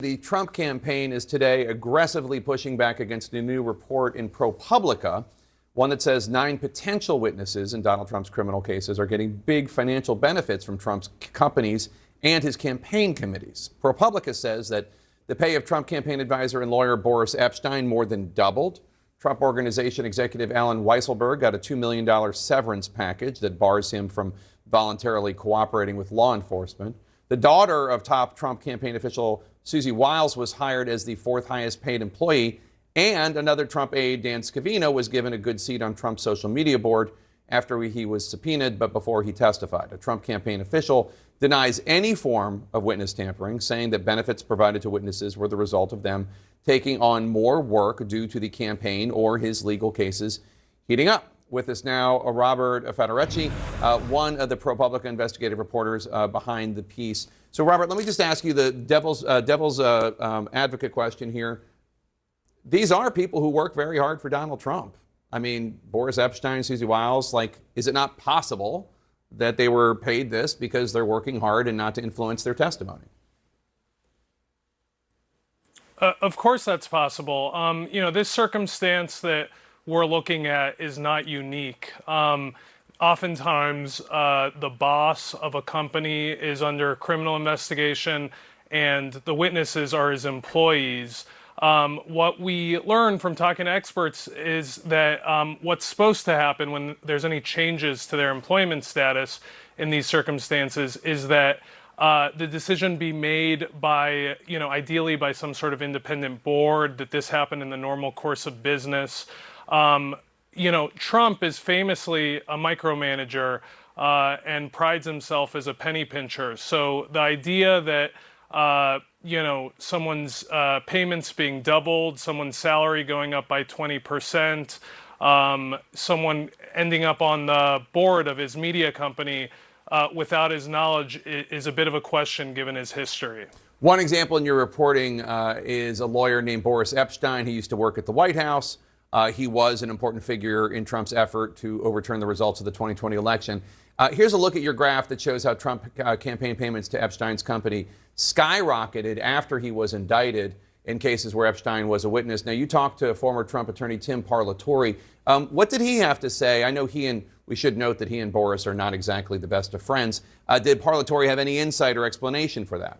The Trump campaign is today aggressively pushing back against a new report in ProPublica, one that says 9 potential witnesses in Donald Trump's criminal cases are getting big financial benefits from Trump's companies and his campaign committees. ProPublica says that the pay of Trump campaign advisor and lawyer Boris Epshteyn more than doubled. Trump Organization executive Allen Weisselberg got a $2 million severance package that bars him from voluntarily cooperating with law enforcement. The daughter of top Trump campaign official Susie Wiles was hired as the 4th highest paid employee, and another Trump aide, Dan Scavino, was given a good seat on Trump's social media board after he was subpoenaed, but before he testified. A Trump campaign official denies any form of witness tampering, saying that benefits provided to witnesses were the result of them taking on more work due to the campaign or his legal cases heating up. With us now, Robert Federecci, one of the ProPublica investigative reporters behind the piece. So, Robert, let me just ask you the devil's advocate question here. These are people who work very hard for Donald Trump. I mean, Boris Epshteyn, Susie Wiles, is it not possible that they were paid this because they're working hard and not to influence their testimony? Of course that's possible. This circumstance that we're looking at is not unique. Oftentimes, the boss of a company is under criminal investigation and the witnesses are his employees. What we learn from talking to experts is that what's supposed to happen when there's any changes to their employment status in these circumstances is that the decision be made by, ideally by some sort of independent board, that this happened in the normal course of business. Trump is famously a micromanager and prides himself as a penny pincher. So the idea that, someone's payments being doubled, someone's salary going up by 20%, someone ending up on the board of his media company without his knowledge is a bit of a question given his history. One example in your reporting is a lawyer named Boris Epshteyn. He used to work at the White House. He was an important figure in Trump's effort to overturn the results of the 2020 election. Here's a look at your graph that shows how Trump campaign payments to Epstein's company skyrocketed after he was indicted in cases where Epshteyn was a witness. Now, you talked to former Trump attorney Tim Parlatore. What did he have to say? I know we should note that he and Boris are not exactly the best of friends. Did Parlatore have any insight or explanation for that?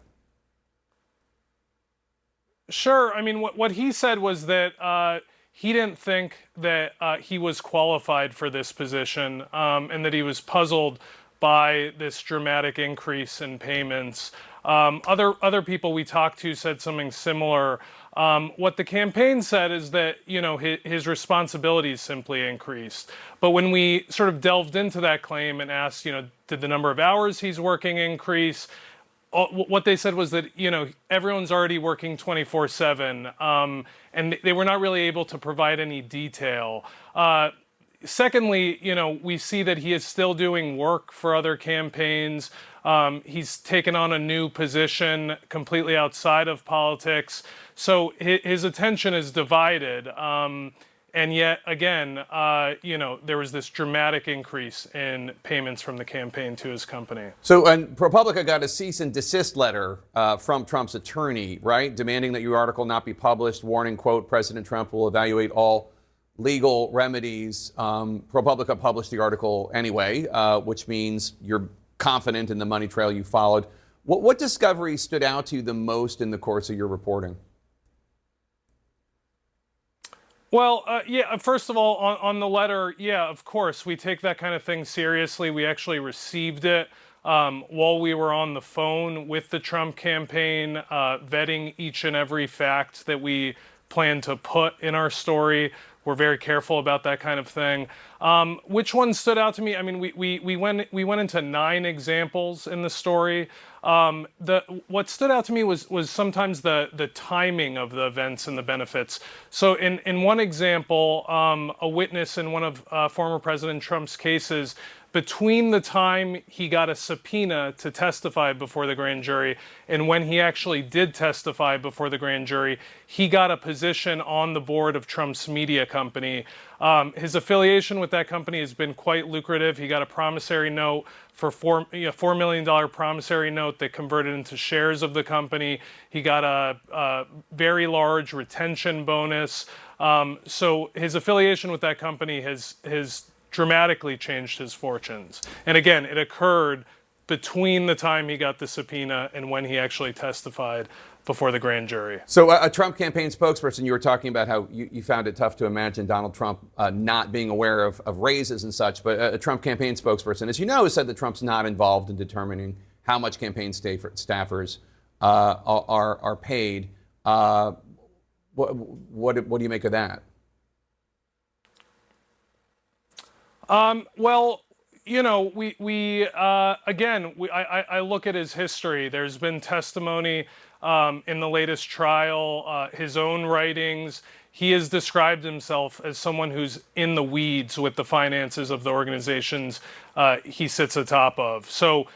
Sure. I mean, what he said was that he didn't think that he was qualified for this position and that he was puzzled by this dramatic increase in payments. Other people we talked to said something similar. What the campaign said is that, his responsibilities simply increased. But when we sort of delved into that claim and asked, did the number of hours he's working increase? What they said was that, everyone's already working 24/7, and they were not really able to provide any detail. Secondly, we see that he is still doing work for other campaigns. He's taken on a new position completely outside of politics. So his attention is divided. And yet, again, there was this dramatic increase in payments from the campaign to his company. So, and ProPublica got a cease and desist letter from Trump's attorney, right, demanding that your article not be published, warning, quote, President Trump will evaluate all legal remedies. ProPublica published the article anyway, which means you're confident in the money trail you followed. What discovery stood out to you the most in the course of your reporting? Well, first of all, on the letter, of course, we take that kind of thing seriously. We actually received it while we were on the phone with the Trump campaign, vetting each and every fact that we plan to put in our story. We're very careful about that kind of thing. Which one stood out to me? I mean, we went into 9 examples in the story. What stood out to me was sometimes the timing of the events and the benefits. So in one example, a witness in one of former President Trump's cases between the time he got a subpoena to testify before the grand jury and when he actually did testify before the grand jury, he got a position on the board of Trump's media company. His affiliation with that company has been quite lucrative. He got a promissory note for $4 million promissory note that converted into shares of the company. He got a very large retention bonus. So his affiliation with that company has dramatically changed his fortunes. And again, it occurred between the time he got the subpoena and when he actually testified before the grand jury. So a Trump campaign spokesperson, you were talking about how you found it tough to imagine Donald Trump not being aware of raises and such, but a Trump campaign spokesperson, as you know, has said that Trump's not involved in determining how much campaign staffers are paid. What do you make of that? Well, you know, I look at his history. There's been testimony in the latest trial, his own writings. He has described himself as someone who's in the weeds with the finances of the organizations he sits atop of. So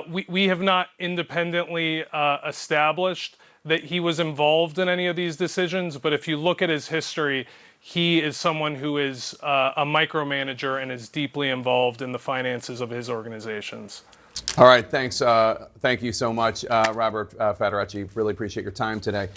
we have not independently established that he was involved in any of these decisions. But if you look at his history, he is someone who is a micromanager and is deeply involved in the finances of his organizations. All right, thanks. Thank you so much, Robert Federacci. Really appreciate your time today.